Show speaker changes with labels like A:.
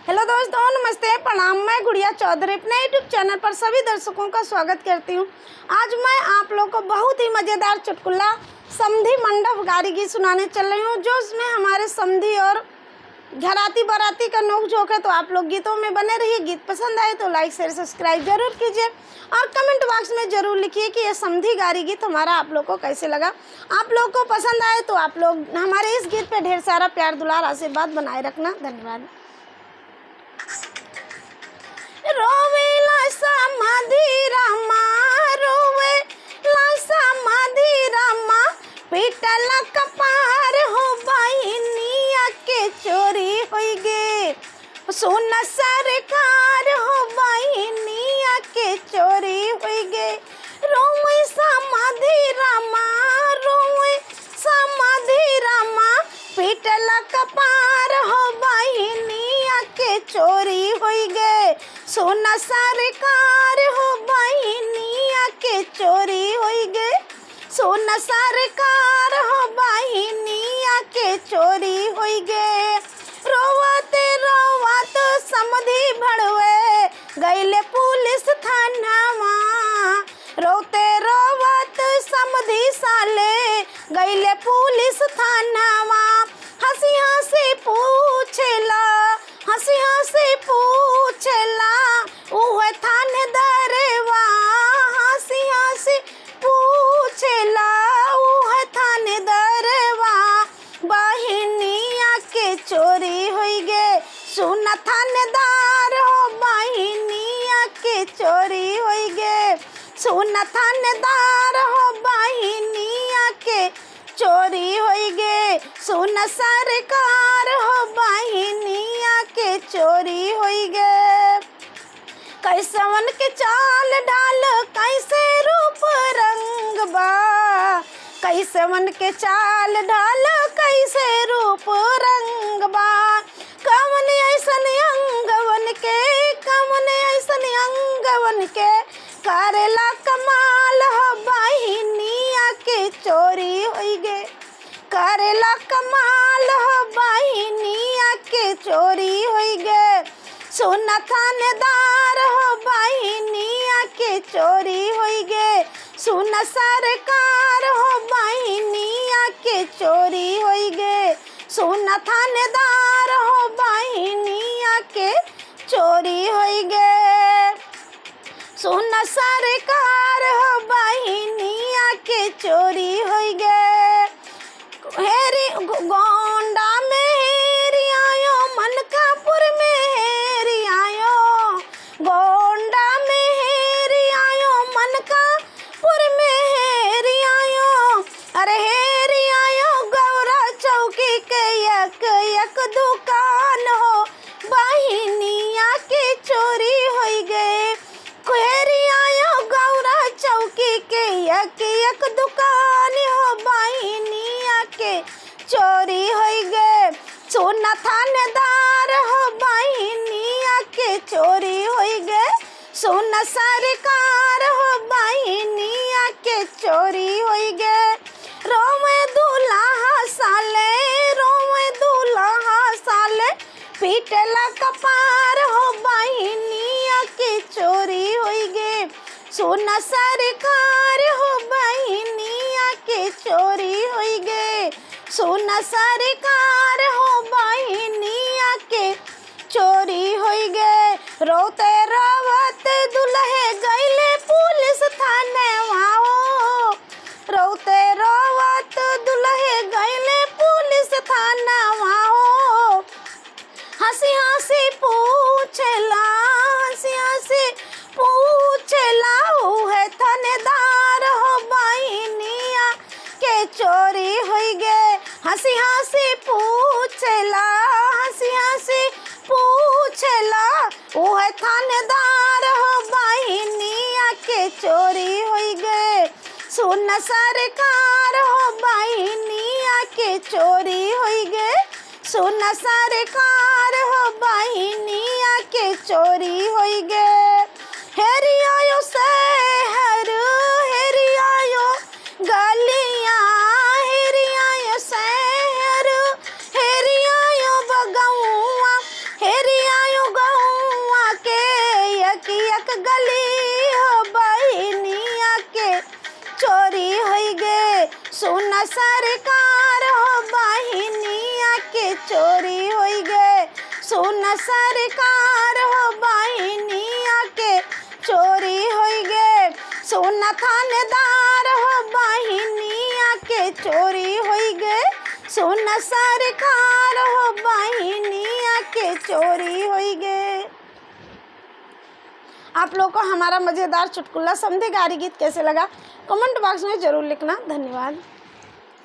A: Hello दोस्तों, नमस्ते, प्रणाम। मैं गुड़िया चौधरी अपने यूट्यूब चैनल पर सभी दर्शकों का स्वागत करती हूँ। आज मैं आप लोग को बहुत ही मज़ेदार चुटकुला समधी मंडप गारी गीत सुनाने चल रही हूँ, जो उसमें हमारे समधी और घराती बाराती का नोक-झोंक है। तो आप लोग गीतों में बने रहिए। गीत पसंद आए तो लाइक शेयर सब्सक्राइब जरूर कीजिए और कमेंट बॉक्स में ज़रूर लिखिए कि यह समधी गारी गीत हमारा आप लोग को कैसे लगा। आप लोग को पसंद आए तो आप लोग हमारे इस गीत पे ढेर सारा प्यार दुलार आशीर्वाद बनाए रखना। धन्यवाद। रोवेला समाधि रामा, रोवेला समाधि रामा, पीटला कपार हो बहिनिया के चोरी होई गे। सुन सरकार हो बहिनिया के चोरी होई गे। रोवे समाधि रामा, रोवे समाधि रामा, पीटला कपार हो बहिनिया के चोरी होई गे। सुन सरकार हो बहिनिया के चोरी होई गे। सुन सरकार हो बहिनिया के चोरी होई गे। रोवते रोवत समधी भड़वे गईले पुलिस थानावा। रोते रोवत समधी साले गईले पुलिस थानावा। हंसी हंसी पूछेला, हंसी हंसी पूछेला उहे थानेदारवा। हंसी हंसी पूछेला उहे थानेदारवा, बहिनिया के चोरी होई गे। सुन थानेदार हो बहिनिया के चोरी होई गे। सुन थानेदार हो बहिनिया के चोरी होई गे। सुन सरकार हो बहिनिया के चोरी होई गे। कैसवन के चाल डाल कैसे रूप रंग बा। कैसवन के चाल डाल कैसे रूप रंग बा। कवन ऐसन अंगवन के, कवन ऐसन अंगवन के करेला कमाल हो बहिनिया के चोरी होई गे। करेला कमाल हो बहिनिया के चोरी होई गे। सुन थानेदार हो बहिनिया के चोरी होई गे। सुन सरकार हो बहिनिया के चोरी होई गे। सुन थानेदार हो बहिनिया के चोरी होई गे। सुन सरकार हो बहिनिया के चोरी होई गे। हेरी गोंडा में हेरी आयो, मनकापुर में हेरी आयो। गोंडा में हेरी आयो, मनकापुर में हेरी आयो। अरे हेरी आयो गौरा चौकी के एक एक दुकान हो बहिनिया के चोरी होई गे। हेरी आयो गौरा चौकी के एक एक दुकान हो बहिनिया के चोरी होई गे। सुन थानेदार हो बहिनिया के चोरी होई गे। सुन सरकार हो बहिनिया के चोरी होई गे। रोवे दूल्हा साले, रोवे दूल्हा साले, पीटला कपार हो बहिनिया के चोरी होई गे। सुन सरकार हो बहिनिया के चोरी होई गे। सुन सरकार हो बहिनिया के चोरी होई गे। रोते रोवत दुल्हे गईले पुलिस थानेवा। रोते रोवत दुल्हे गईले पुलिस थानावा। हंसी हंसी पूछेला, हंसी हंसी पूछेला उहे थानेदार हो बहिनिया के चोरी होई गे। हंसी हंसी पूछेला, हंसी हंसी पूछेला उहे थानेदार हो बहिनिया के चोरी होई गे। सुन सरकार हो बहिनिया के चोरी होई गे। सुन सरकार हो बहिनिया के चोरी होई गे। हेरी आयो शहर, हेरी आयो गलियां, हेरी आयो शहर, हेरी आयो बगौआ, हेरी आयो सड़क गली हो बहिनिया के चोरी हो गे। सुन सरकार हो बहिनिया के चोरी हो गे। सुन सरकार हो बहिनिया के चोरी हो गे। सुन थानेदार हो बहिनिया के चोरी हो गे। सुन सरकार हो बहिनिया के चोरी हो गे। आप लोग को हमारा मज़ेदार चुटकुला समधी गारी गीत कैसे लगा कमेंट बॉक्स में ज़रूर लिखना। धन्यवाद।